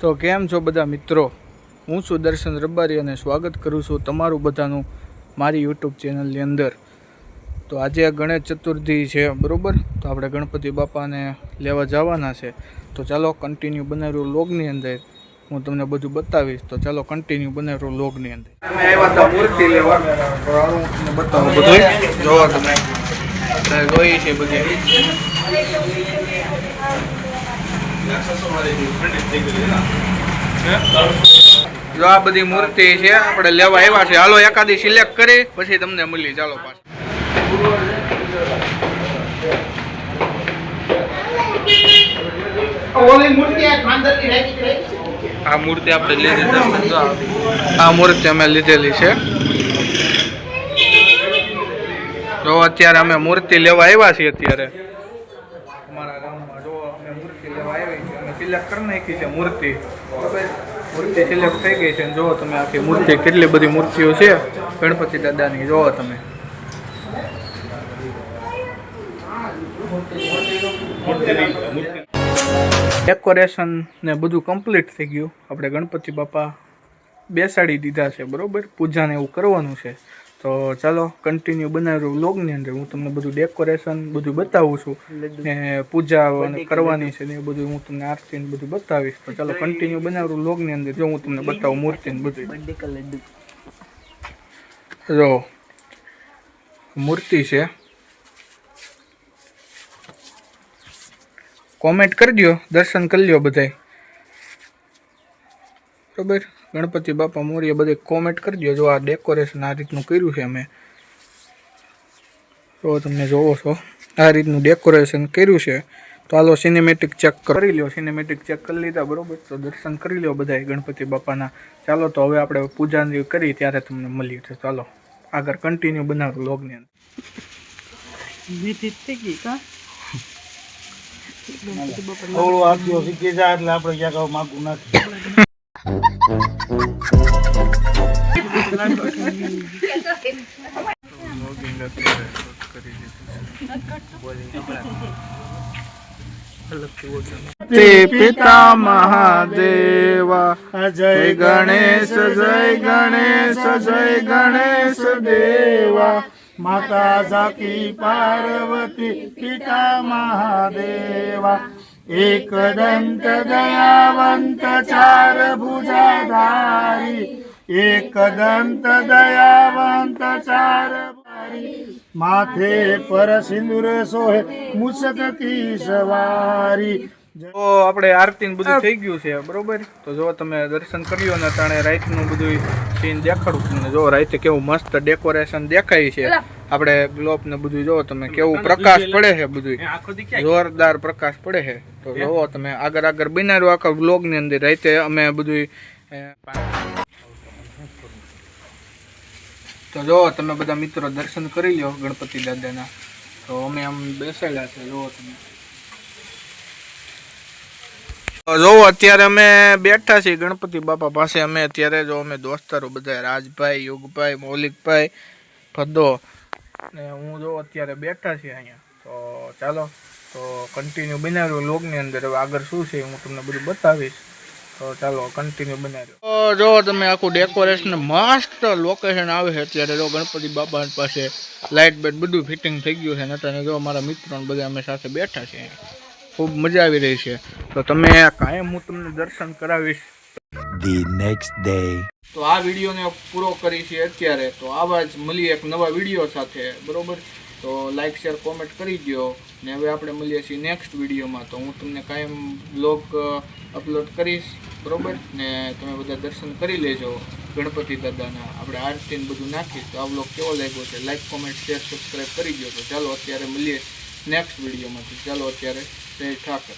તો કેમ છો બધા મિત્રો? હું છું દર્શન રબારી અને સ્વાગત કરું છું તમારું બધાનું મારી યુટ્યુબ ચેનલની અંદર. તો આજે ગણેશ ચતુર્થી છે, બરાબર? તો આપણે ગણપતિ બાપાને લેવા જવાના છે. તો ચાલો કન્ટિન્યુ બનાવ્યું વ્લોગની અંદર હું તમને બધું બતાવીશ. તો ચાલો કન્ટિન્યુ બનાવ્યું વ્લોગની અંદર. અમે આવ્યા હતા મૂર્તિ લેવા, તો હું તમને બતાવું બધું. જોવો તમે જોઈ છે બધી. જો આ બધી મૂર્તિ છે આપણે લેવા આવ્યા છે. હાલો એકાદી સિલેક્ટ કરી પછી તમને મળી. ચાલો પાછું આ મૂર્તિ આપણે લીધી. આ મૂર્તિ અમે લીધેલી છે. તો અત્યારે અમે મૂર્તિ લેવા આવ્યા છીએ. અત્યારે અમારા ગામમાં જો અમે મૂર્તિ લેવા આવી છીએ. અમે સિલેક્ટ કરી નાખી છે મૂર્તિ. મૂર્તિ સિલેક્ટ થઈ ગઈ છે. જુઓ તમે આખી મૂર્તિ, કેટલી બધી મૂર્તિઓ છે ગણપતિ દાદાની. જુઓ તમે ડેકોરેશન ને બધું કમ્પ્લીટ થઈ ગયું. આપણે ગણપતિ બાપા બેસાડી દીધા છે, બરોબર? પૂજાને એવું કરવાનું છે. તો ચાલો કન્ટિન્યુ બનાવ્યું વ્લોગની અંદર હું તમને બધું ડેકોરેશન બધું બતાવું છું ને પૂજા કરવાની છે ને એ બધું હું તમને આરતી ને બધું બતાવીશ. તો ચાલો કન્ટિન્યુ બનાવ્યું વ્લોગની અંદર જો હું તમને બતાવું મૂર્તિ ને બધું. જો મૂર્તિ છે, કોમેન્ટ કરી દો, દર્શન કરી લ્યો બધાય, બરાબર? ગણપતિ બાપા મોર્ય બધે કોમેન્ટ કરી દો. જો આ ડેકોરેશન આ રીતનું કર્યું છે અમે. તો તમે જોવો છો આ રીતનું ડેકોરેશન કર્યું છે. તો હાલો સિનેમેટિક ચેક કરી લો. સિનેમેટિક ચેક કરી લીધા, બરોબર? તો દર્શન કરી લો બધાય ગણપતિ બાપાના. ચાલો તો હવે આપણે પૂજા કરી ત્યારે તમને મળીએ. તો ચાલો આગળ કન્ટિન્યુ બનાવો વ્લોગની અંદર. થોડું આપ્યો શીખી જાય એટલે આપણે ક્યાંક માગું નાખીએ. પિતા મહાદેવા જય ગણેશ જય ગણેશ જય ગણેશ દેવા. માતા જાકી પાર્વતી પિતા મહાદેવા. એક દંત દયાવંત ચાર ભુજાધારી. એક દંત દયાવંત ચાર માથે પર સિંદૂર સોહે મુસક કી સવારી. તો આપણે આરતી બધું થઈ ગયું છે, બરોબર? તો જો તમે દર્શન કર્યું ને તાણે રાતનું બધું સીન દેખાડું તમને. જો રાતે કેવું મસ્ત ડેકોરેશન દેખાય છે. આપણે ગ્લોબ ને બધું જો તમે કેવું પ્રકાશ પડે છે, બધું જોરદાર પ્રકાશ પડે છે. તો જોવો તમે આગળ બનાવ્યું આખા બ્લોગ ની અંદર. રાતે અમે બધું તો જો તમે બધા મિત્રો દર્શન કરી લો ગણપતિ દાદાના. તો અમે આમ બેસાડ્યા છે. જોવો તમે જોવો અત્યારે અમે બેઠા છીએ ગણપતિ બાપા પાસે. અમે અત્યારે જો અમે દોસ્તારો બધા રાજભાઈ, યુગભાઈ, મૌલિકભાઈ, ફદ્દો ને હું જો અત્યારે બેઠા છીએ અહીંયા. તો ચાલો તો કન્ટિન્યુ બનાવ્યું વ્લોગની અંદર. હવે આગળ શું છે હું તમને બધું બતાવીશ. તો ચાલો કન્ટિન્યુ બનાવ્યું. તો જો તમે આખું ડેકોરેશન મસ્ત લોકેશન આવે છે અત્યારે. જો ગણપતિ બાપા પાસે લાઇટ બેટ બધું ફિટિંગ થઈ ગયું છે. નટાને જો અમારા મિત્રો બધા અમે સાથે બેઠા છે. ખૂબ મજા આવી રહી છે. તો તમે કાયમ હું તમને દર્શન કરાવીશ. The next day. તો આ વિડીયોને પૂરો કરી છે અત્યારે. તો આવા જ મળીએ એક નવા વિડીયો સાથે, બરોબર? તો લાઈક શેર કોમેન્ટ કરી દો ને હવે આપણે મળીએ છીએ નેક્સ્ટ વિડીયોમાં. તો હું તમને કાયમ બ્લોગ અપલોડ કરીશ, બરોબર? ને તમે બધા દર્શન કરી લેજો ગણપતિ દાદાના. આપણે આરતી બધું નાખીશ. તો આ બ્લોગ કેવો લાગ્યો છે લાઈક કોમેન્ટ શેર સબસ્ક્રાઈબ કરી દો. તો ચાલો અત્યારે મળીએ નેક્સ્ટ વિડીયોમાં. તો ચાલો અત્યારે જય ઠાકર.